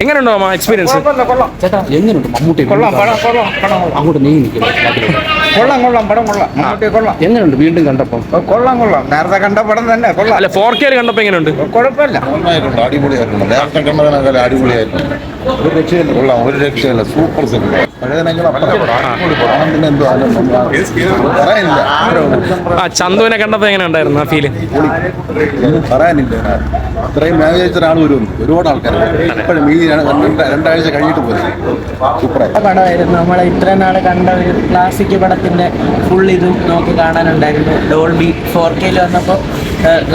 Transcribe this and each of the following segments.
എങ്ങനെയുണ്ടോ mama experience? ചേട്ടാ എങ്ങനെയുണ്ട് മമ്മൂട്ടി? അങ്ങോട്ട് നീങ്ങി കൊള്ളാം പടം കൊള്ളാം. മമ്മൂട്ടി കൊള്ളാം. എങ്ങനെയുണ്ട് വീണ്ടും കണ്ടപ്പം? കൊള്ളാം. നേരത്തെ കണ്ട പടം തന്നെ കൊള്ളാം. അല്ല 4K കണ്ടപ്പോ എങ്ങനെയുണ്ട്? കുഴപ്പമില്ല. നന്നായിട്ടുണ്ട്, അടിപൊളിയായിട്ടുണ്ട്. നേരത്തെ കണ്ടതിനേക്കാൾ അടിപൊളിയായിട്ടുണ്ട്. ഒരു രക്ഷയില്ല, കൊള്ളാം, ഒരു രക്ഷയില്ല. Super cinema. പഴയതിനെങ്കിൽ എന്തോ പറയാനില്ല. ചന്തുവിനെ കണ്ടപ്പോ എങ്ങനെ ഉണ്ടായിരുന്നു ആ ഫീല്? ഒന്നും പറയാനില്ല. അത്രയും മേഖല ഒരാൾ വരുമെന്ന് ഒരുപാട് ആൾക്കാർ ഇപ്പോഴും ഈ രണ്ടാഴ്ച കഴിഞ്ഞിട്ട് പോയി. സൂപ്പറായി പടമായിരുന്നു. നമ്മൾ ഇത്ര നാൾ കണ്ട ഒരു ക്ലാസിക് പടത്തിന്റെ ഫുൾ ഇതും നമുക്ക് കാണാനുണ്ടായിരുന്നു. ഡോൾബി 4K വന്നപ്പോൾ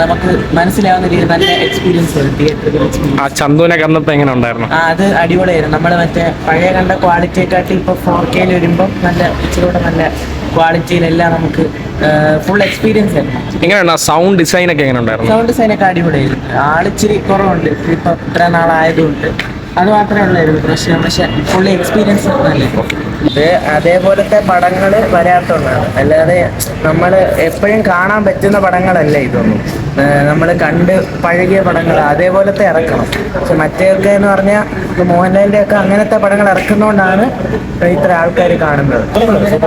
നമുക്ക് മനസ്സിലാവുന്ന രീതിയിൽ നല്ല എക്സ്പീരിയൻസ് ആയിരുന്നു. തിയേറ്ററിൽ എക്സ്പീരിയൻസ്. ആ ചന്തുവിനെ കണ്ടപ്പോ എങ്ങനെ ഉണ്ടായിരുന്നു? അത് അടിപൊളിയായിരുന്നു. നമ്മൾ മറ്റേ പഴയ കണ്ട ക്വാളിറ്റിയെക്കാട്ടി ഇപ്പോൾ 4K വരുമ്പോൾ നല്ല ഇച്ചിരൂടെ നല്ല ക്വാളിറ്റിയിലെല്ലാം നമുക്ക് ഫുൾ എക്സ്പീരിയൻസ് ആയിരുന്നു. എങ്ങനെയുണ്ട് സൗണ്ട് ഡിസൈൻ ഒക്കെ എങ്ങനെ ഉണ്ടായിരുന്നു? സൗണ്ട് ഡിസൈനൊക്കെ അടിപൊളിയായിരുന്നു. ആളിച്ചിരി കുറവുണ്ട് ഇപ്പം ഇത്ര നാളായതുകൊണ്ട്, അത് മാത്രമേ ഉള്ളായിരുന്നു പ്രശ്നം. പക്ഷെ ഫുള്ളി എക്സ്പീരിയൻസ് നല്ല ഇത് അതേപോലത്തെ പടങ്ങൾ വരാത്തതാണ്. അല്ലാതെ നമ്മൾ എപ്പോഴും കാണാൻ പറ്റുന്ന പടങ്ങളല്ല ഇതൊന്നും. നമ്മൾ കണ്ട് പഴകിയ പടങ്ങൾ അതേപോലത്തെ ഇറക്കണം. പക്ഷെ മറ്റേതൊക്കെ എന്ന് പറഞ്ഞാൽ ഇപ്പോൾ മോഹൻലാലിൻ്റെ ഒക്കെ അങ്ങനത്തെ പടങ്ങൾ ഇറക്കുന്നതുകൊണ്ടാണ് ഇത്ര ആൾക്കാർ കാണുന്നത്.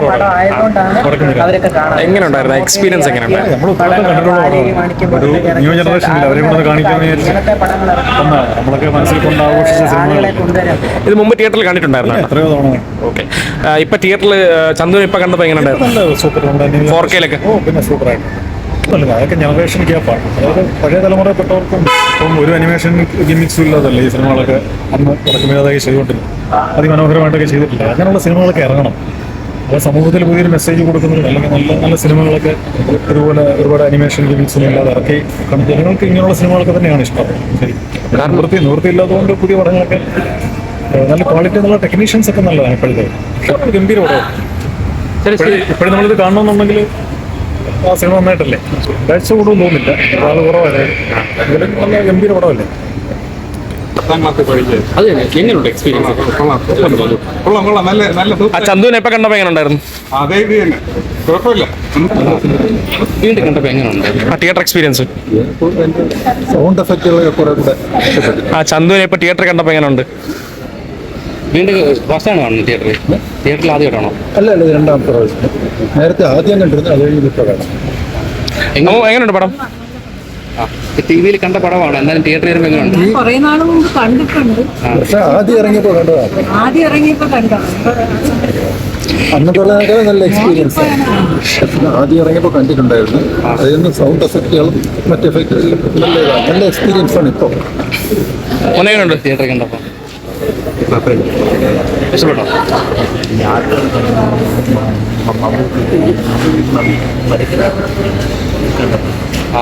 പടം ആയതുകൊണ്ടാണ് അവരൊക്കെ കാണുന്നത്. എങ്ങനെയുണ്ടായിരുന്നു എക്സ്പീരിയൻസ്? എങ്ങനെയുണ്ടായിരുന്നു? അങ്ങനത്തെ പടങ്ങൾ ആളുകളെ കൊണ്ടുവരാൻ. ഇത് മുമ്പ് തിയേറ്ററിൽ കണ്ടിട്ടുണ്ടായിരുന്നു? ഓക്കെ. ഇപ്പൊ തിയേറ്ററിൽ ചന്തുവിനെ ഇപ്പൊ കണ്ടപ്പോ എങ്ങനെ ഉണ്ടായിരുന്നു? 4K പിന്നെ സൂപ്പറായിട്ട്. അതൊക്കെ ജനറേഷൻ ഗ്യാപ്പാണ്. അതായത് പഴയ തലമുറയിൽപ്പെട്ടവർക്കും ഇപ്പം ഒരു അനിമേഷൻ ഗിമ്മിക്സും ഇല്ലാതല്ലേ ഈ സിനിമകളൊക്കെ അന്ന് ഇറക്കുമതിയായി ചെയ്തുകൊണ്ടിരുന്നു. അതിമനോഹരമായിട്ടൊക്കെ ചെയ്തിട്ടില്ല. അങ്ങനെയുള്ള സിനിമകളൊക്കെ ഇറങ്ങണം. അത് സമൂഹത്തിൽ പുതിയൊരു മെസ്സേജ് കൊടുക്കുന്നത്, അല്ലെങ്കിൽ നല്ല നല്ല സിനിമകളൊക്കെ ഇതുപോലെ ഒരുപാട് അനിമേഷൻ ഗിമ്മിക്സൊന്നും ഇല്ലാതെ ഇറക്കി ജനങ്ങൾക്ക് ഇങ്ങനെയുള്ള സിനിമകളൊക്കെ തന്നെയാണ് ഇഷ്ടം. ശരി, നിവൃത്തിയില്ലാത്തതുകൊണ്ട് പുതിയ പടങ്ങളൊക്കെ നല്ല ക്വാളിറ്റി എന്നുള്ള ടെക്നീഷ്യൻസ് ഒക്കെ നല്ലതാണ്. ഇപ്പോഴത്തെ ഗംഭീര പടമാണ്. ഇപ്പോഴും നമ്മളിത് കാണണമെന്നുണ്ടെങ്കിൽ ആ സിനിമ നന്നായിട്ടല്ലേ, കാഴ്ച കൂടുതൽ തോന്നില്ല, ആൾ കുറവല്ലേ, എങ്കിലും നല്ല ഗംഭീര പടമല്ലേ. എങ്ങനെയുണ്ട് എക്സ്പീരിയൻസ്? കൊള്ളാം, നല്ല ആ ചന്തുവിനെ ഇപ്പൊ കണ്ടപ്പോ എങ്ങനെ ഉണ്ടായിരുന്നു? അതേ ഇത് തന്നെ, കുഴപ്പമില്ല. വീണ്ടും കണ്ടപ്പോ എങ്ങനെ ഉണ്ടായിരുന്നു ആ തിയേറ്റർ എക്സ്പീരിയൻസ്? സൗണ്ട് എഫക്റ്റുകളൊക്കെ കുറെ കൂടെ ഇഷ്ടപ്പെട്ടു. ആ ചന്തുവിനെ ഇപ്പൊ തിയേറ്ററിൽ കണ്ടപ്പോ എങ്ങനെ ഉണ്ട്? വീണ്ടും ഫസ്റ്റാണ് കാണുന്നത് തിയേറ്ററിൽ ആദ്യമായിട്ടാണോ? അല്ല, രണ്ടാമത്തെ പ്രാവശ്യം. നേരത്തെ ആദ്യം കണ്ടിരുന്നു, അത് കഴിഞ്ഞ് ഇപ്പോൾ കാണാം. എങ്ങനെയുണ്ട് പടം? TV-യിൽ കണ്ട പടമാണ്, എന്നാലും തിയേറ്ററിൽ വരുമ്പോൾ എങ്ങനെയുണ്ട്? കുറെ നാൾ മുമ്പ് കണ്ടിട്ടുണ്ട്. പക്ഷെ ആദ്യം ഇറങ്ങിയപ്പോൾ കണ്ടതാണ്. അന്നത്തെ നല്ല എക്സ്പീരിയൻസ്. ആദ്യം ഇറങ്ങിയപ്പോൾ കണ്ടിട്ടുണ്ടായിരുന്നു. അതിൽ നിന്ന് സൗണ്ട് എഫക്റ്റുകളും മറ്റ് എഫക്റ്റുകളും നല്ല എക്സ്പീരിയൻസ് ആണ് ഇപ്പോൾ. ഒന്നെങ്ങനെയുണ്ട് തിയേറ്ററിൽ കണ്ടപ്പോൾ? ഇഷ്ടപ്പെട്ടോ? ആ